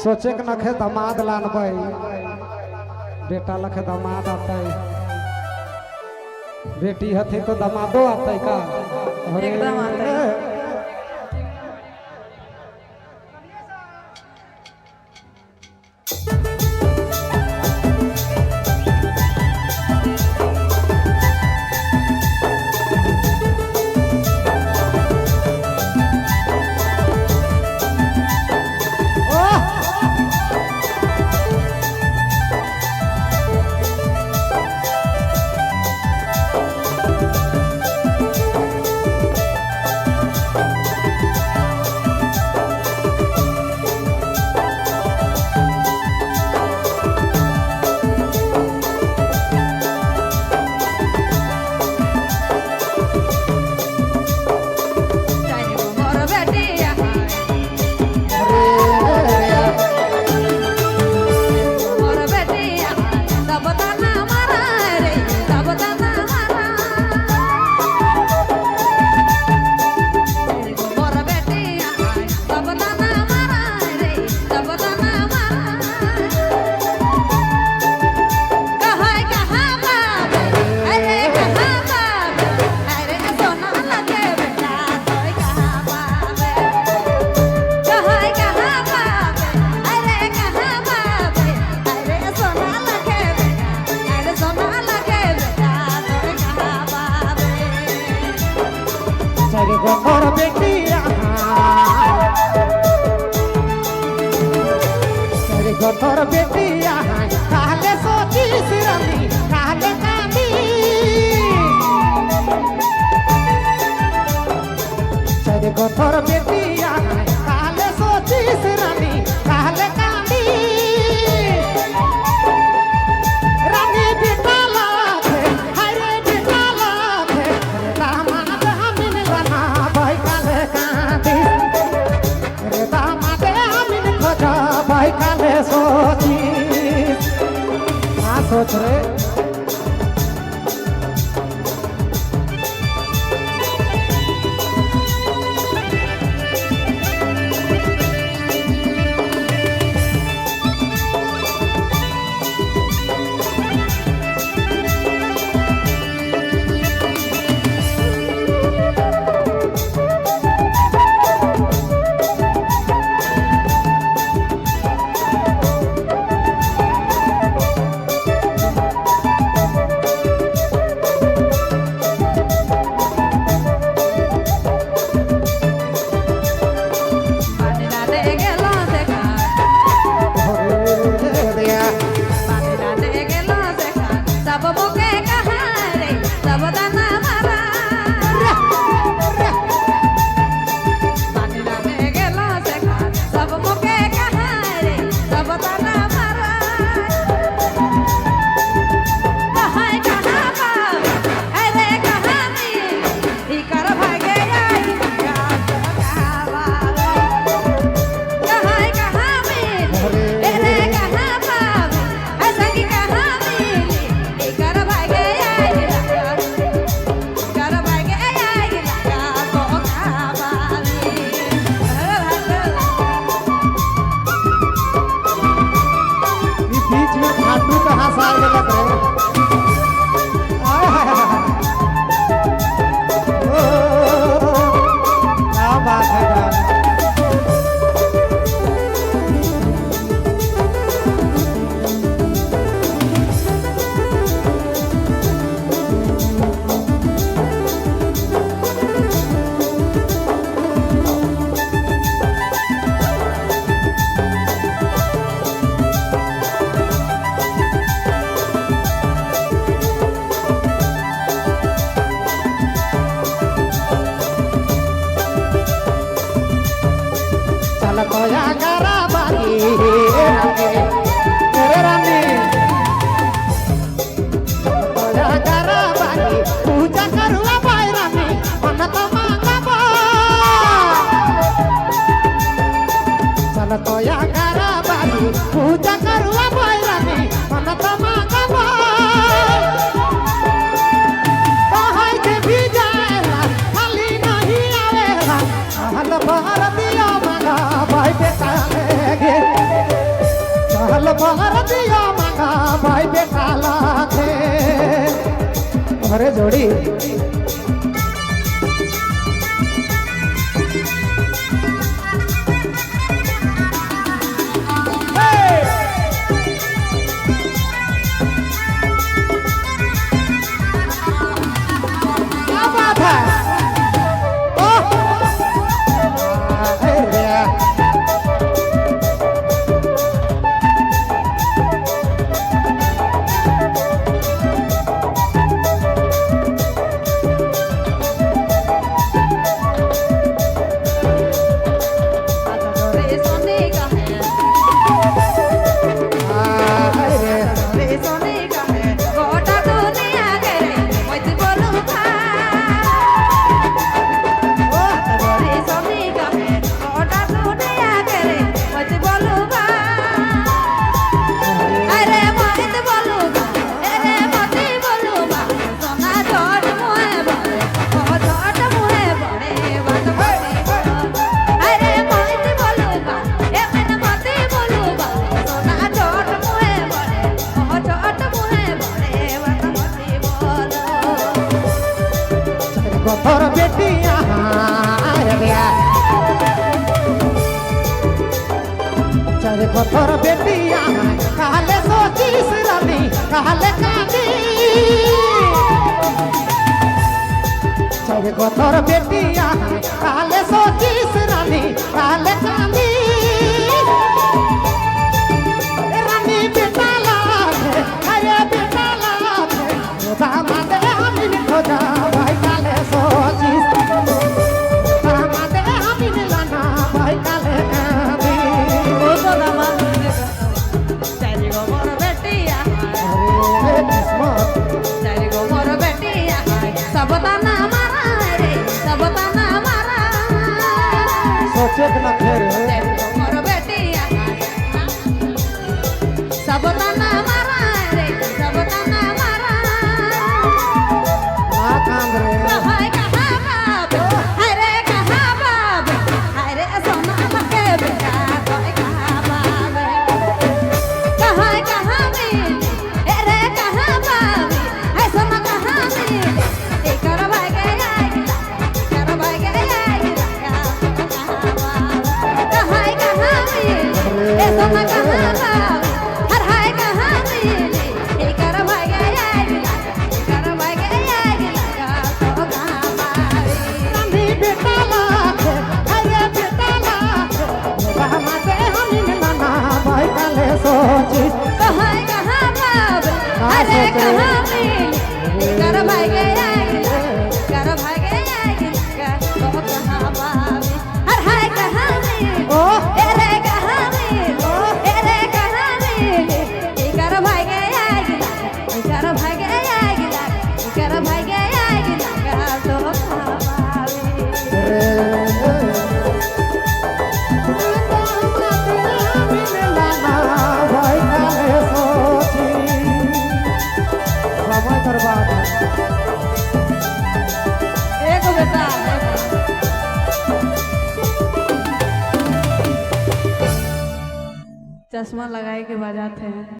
सोचे के नखे दामाद लान भाई बेटा लखे दामाद आते बेटी हथे तो दामादो आते का एकदम आते और बेटिया गोर बेटिया काले सोची सिरनी काले कामी चले गोर बेटिया काले सोची सिरनी काले कामी रानी बेटा लागे हरे बेटा लागे दामाद हमिन बना भाई काले कांदी रे दामाद हमिन खोजा भाई काले सोची हाँ सोच रे चल तो या गरा बागी तेरे रानी तो या गरा बागी पूजा करुआ भाई रानी मन तो मांगबो चल तो या गरा बागी पूजा करुआ भाई रानी मन तो मांगबो भारतीय मांगा भाई बेटा लागे अरे जोड़ी क्या बात है और बेटिया चल पत्थर बेटिया कहले सोचिस रानी कहले कांदी चल पत्थर बेटिया कहले सोचिस रानी कहले कांदी रानी बेटा लागे अरे बेटा लागे दामाद हम खोजा भाई काले सोचिस दामाद हम लाना भाई काले कांदी वो तो दामाद चारी गो मोर बेटिया अरे किस्मत चारी गो मोर बेटिया सब तना मारा रे सब तना मारा सोचे न फिर चारी गो मोर बेटिया सब तना मारा रे सब तना मारा ना कांद रे हाय कहां बाब अरे कहां बाब अरे सोना मके बेटा कोई कहां बाब कहां में अरे कहां बाब है सोना कहां में ए कर भाई गया कर भाई गया कहां बाब कहां में ए सोना कहां बाब हर हाय कहां में ए कर भाई गया कर भाई गया तो कहां बाब रानी बेटा लागे अरे बेटा लागे दामाद हम लाना भाई काले सोचिस कहाँ बाब अरे कहाँ मिली कर भाई गया कर भाई गया तो कहाँ बाब हर हाय कहाँ मिली ओ अरे कहाँ मिली अरे कहाँ मिली कर भाई गया कर भाई गया कर भाई गया तो कहाँ बाब एक बेटा चश्मा लगाए के बजाते हैं।